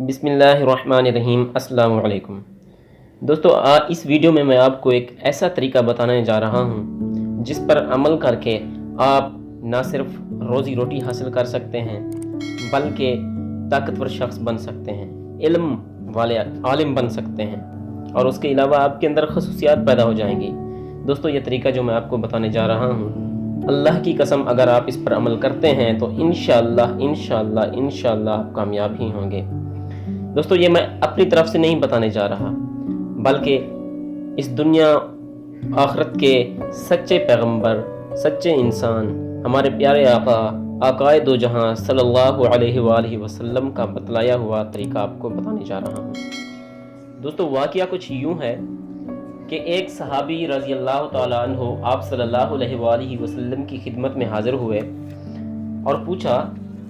बिस्मिल्लाहिर्रहमानिर्रहीम। अस्सलाम वालेकुम दोस्तों, इस वीडियो में मैं आपको एक ऐसा तरीका बताने जा रहा हूँ जिस पर अमल करके आप ना सिर्फ रोज़ी रोटी हासिल कर सकते हैं बल्कि ताकतवर शख्स बन सकते हैं, इल्म वाले आलिम बन सकते हैं और उसके अलावा आपके अंदर खसूसियात पैदा हो जाएंगी। दोस्तों, ये तरीका जो मैं आपको बताने जा रहा हूँ, अल्लाह की कसम अगर आप इस पर अमल करते हैं तो इंशाअल्लाह आप कामयाब ही होंगे। दोस्तों, ये मैं अपनी तरफ से नहीं बताने जा रहा बल्कि इस दुनिया आखिरत के सच्चे पैगंबर, सच्चे इंसान, हमारे प्यारे आका आकाए दो जहां सल्लल्लाहु अलैहि वसल्लम का बतलाया हुआ तरीका आपको बताने जा रहा हूँ। दोस्तों, वाक़या कुछ यूँ है कि एक सहाबी रज़ी अल्लाह ताला अन्हु आप सल्लल्लाहु अलैहि वसल्लम की खिदमत में हाज़िर हुए और पूछा,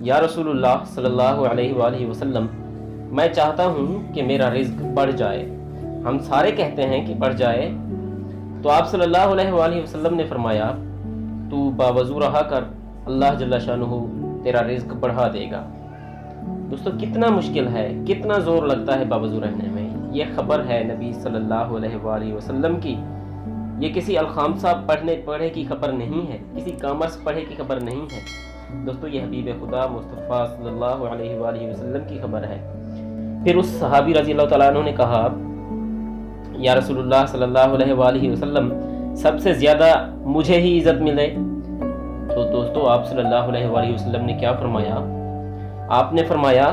या रसूलुल्लाह सल्लल्लाहु अलैहि वसल्लम, मैं चाहता हूँ कि मेरा रिज़्क बढ़ जाए। हम सारे कहते हैं कि बढ़ जाए, तो आप सल्लल्लाहु अलैहि वसल्लम ने फरमाया, तू बावज़ू रहा कर, अल्लाह जल्ला शानुहु तेरा रिज़्क बढ़ा देगा। दोस्तों, कितना मुश्किल है, कितना ज़ोर लगता है बावज़ू रहने में। ये खबर है नबी सल्लल्लाहु अलैहि वसल्लम की। ये किसी अलखाम साहब पढ़े की खबर नहीं है, किसी कॉमर्स पढ़े की खबर नहीं है। दोस्तों, ये हबीब खुदा मुस्तफ़ा सल्लल्लाहु अलैहि वसल्लम की खबर है। फिर उस सहाबी रज़ी अल्लाह तआला अन्हु ने कहा, या रसूलुल्लाह सल्लल्लाहु अलैहि वसल्लम, सबसे ज़्यादा मुझे ही इज़्ज़त मिले। तो दोस्तों, आप सल्लल्लाहु अलैहि वसल्लम ने क्या फरमाया? आपने फरमाया,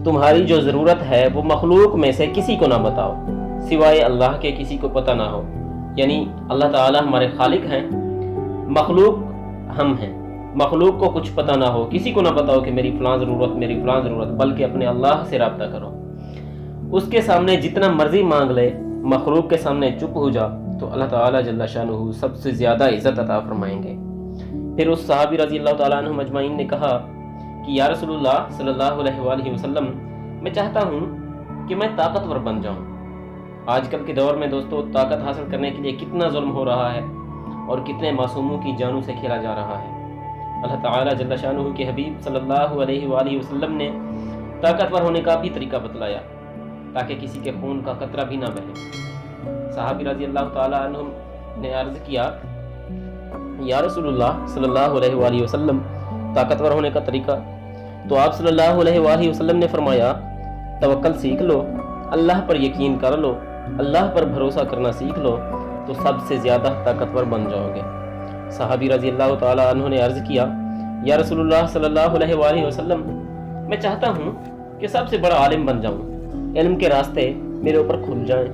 तुम्हारी जो ज़रूरत है वो मखलूक में से किसी को ना बताओ, सिवाय अल्लाह के किसी को पता ना हो। यानी अल्लाह ताला हमारे खालिक हैं, मखलूक हम हैं। मखलूक को कुछ पता ना हो, किसी को ना बताओ कि मेरी फ़लाँ ज़रूरत, बल्कि अपने अल्लाह से रब्ता करो। उसके सामने जितना मर्ज़ी मांग ले, मखलूक के सामने चुप हो जा, तो अल्लाह ताला जल्ला शानुहु सबसे ज़्यादा इज़्ज़त अता फरमाएंगे। फिर उस सहाबी रज़ी अल्लाह ताला अन्हु मजमाइन ने कहा कि या रसूलुल्लाह सल्लल्लाहु अलैहि वसल्लम, मैं चाहता हूँ कि मैं ताकतवर बन जाऊँ। आजकल के दौर में दोस्तों, ताकत हासिल करने के लिए कितना जुल्म हो रहा है और कितने मासूमों की जानों से खेला जा रहा है। अल्लाह ताला जल्ला शानुहु के हबीब सल्लल्लाहु अलैहि वसल्लम ने ताकतवर होने का भी तरीका बतलाया ताकि किसी के खून का कतरा भी ना बहे। सहाबी रज़ी अल्लाह ताला अन्हु ने अर्ज़ किया, या रसूलुल्लाह सल्लल्लाहु अलैहि वसल्लम, ताकतवर होने का तरीका? तो आप सल्लल्लाहु अलैहि वसल्लम ने फरमाया, तवक्कल सीख लो, अल्लाह पर यकीन कर लो, अल्लाह पर भरोसा करना सीख लो, तो सबसे ज़्यादा ताकतवर बन जाओगे। सहाबी रज़ी अल्लाह ताला अन्हु ने अर्ज़ किया, या रसूलुल्लाह सल्लल्लाहु अलैहि वसल्लम, मैं चाहता हूँ कि सबसे बड़ा आलिम बन जाऊँ, इल्म के रास्ते मेरे ऊपर खुल जाएं।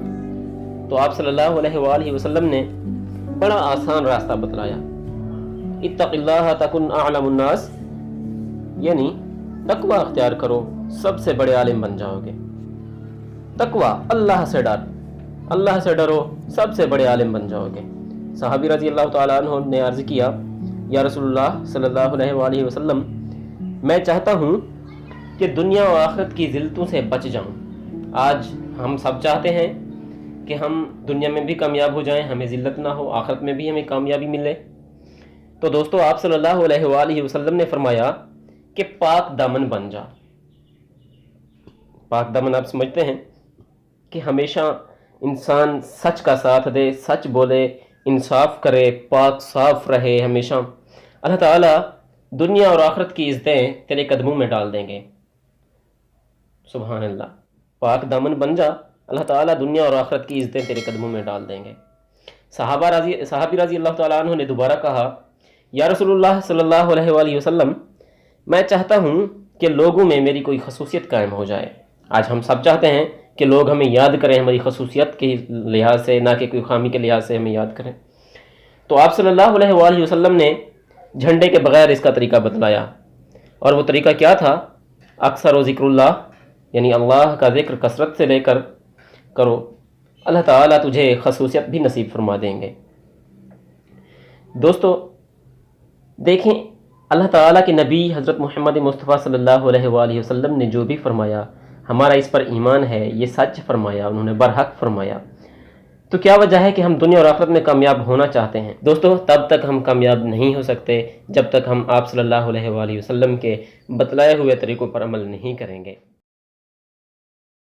तो आप सल्लल्लाहु अलैहि वसल्लम ने बड़ा आसान रास्ता बतलाया, इत्तक़िल्लाह तकुन अअलमुन नास, यानी तकवा अख्तियार करो, सबसे बड़े आलिम बन जाओगे। तकवा, अल्लाह से डरो, सबसे बड़े आलिम बन जाओगे। सहाबी रज़ी अल्लाह ताला अन्हु ने अर्ज़ किया, या रसूलुल्लाह सल्लल्लाहु अलैहि वसल्लम, मैं चाहता हूँ कि दुनिया और आखिरत की ज़िल्लतों से बच जाऊँ। आज हम सब चाहते हैं कि हम दुनिया में भी कामयाब हो जाएं, हमें ज़िल्लत ना हो, आखिरत में भी हमें कामयाबी मिले। तो दोस्तों, आप सल्लल्लाहु अलैहि वसल्लम ने फरमाया कि पाक दामन बन जा। पाक दामन आप समझते हैं कि हमेशा इंसान सच का साथ दे, सच बोले, इंसाफ करे, पाक साफ रहे हमेशा। अल्लाह ताला दुनिया और आखिरत की इज़्ज़तें तेरे कदमों में डाल देंगे। सुभान अल्लाह, पाक दामन बन जा, अल्लाह ताला दुनिया और आखिरत की इज़्ज़तें तेरे कदमों में डाल देंगे। सहाबी रज़ी अल्लाह ताला अन्हु ने दोबारा कहा, या रसूलुल्लाह सल्लल्लाहु अलैहि वसल्लम, मैं चाहता हूँ कि लोगों में मेरी कोई खसूसियत कायम हो जाए। आज हम सब चाहते हैं कि लोग हमें याद करें हमारी खसूसियत के लिहाज से, ना कि कोई खामी के लिहाज से हमें याद करें। तो आप सल्लल्लाहु अलैहि वसल्लम ने झंडे के बगैर इसका तरीका बतलाया, और वो तरीका क्या था? अक्सर ज़िक्रुल्लाह, यानी अल्लाह का ज़िक्र कसरत से लेकर करो, अल्लाह ताला तुझे खसूसियत भी नसीब फरमा देंगे। दोस्तों, देखें, अल्लाह ताला के नबी हज़रत मुहम्मद मुस्तफ़ा सल्लल्लाहु अलैहि वसल्लम ने जो भी फरमाया, हमारा इस पर ईमान है, ये सच फरमाया, उन्होंने बरहक फरमाया। तो क्या वजह है कि हम दुनिया और आखिरत में कामयाब होना चाहते हैं? दोस्तों, तब तक हम कामयाब नहीं हो सकते जब तक हम आप सल्लल्लाहु अलैहि वसल्लम के बतलाए हुए तरीक़ों पर अमल नहीं करेंगे।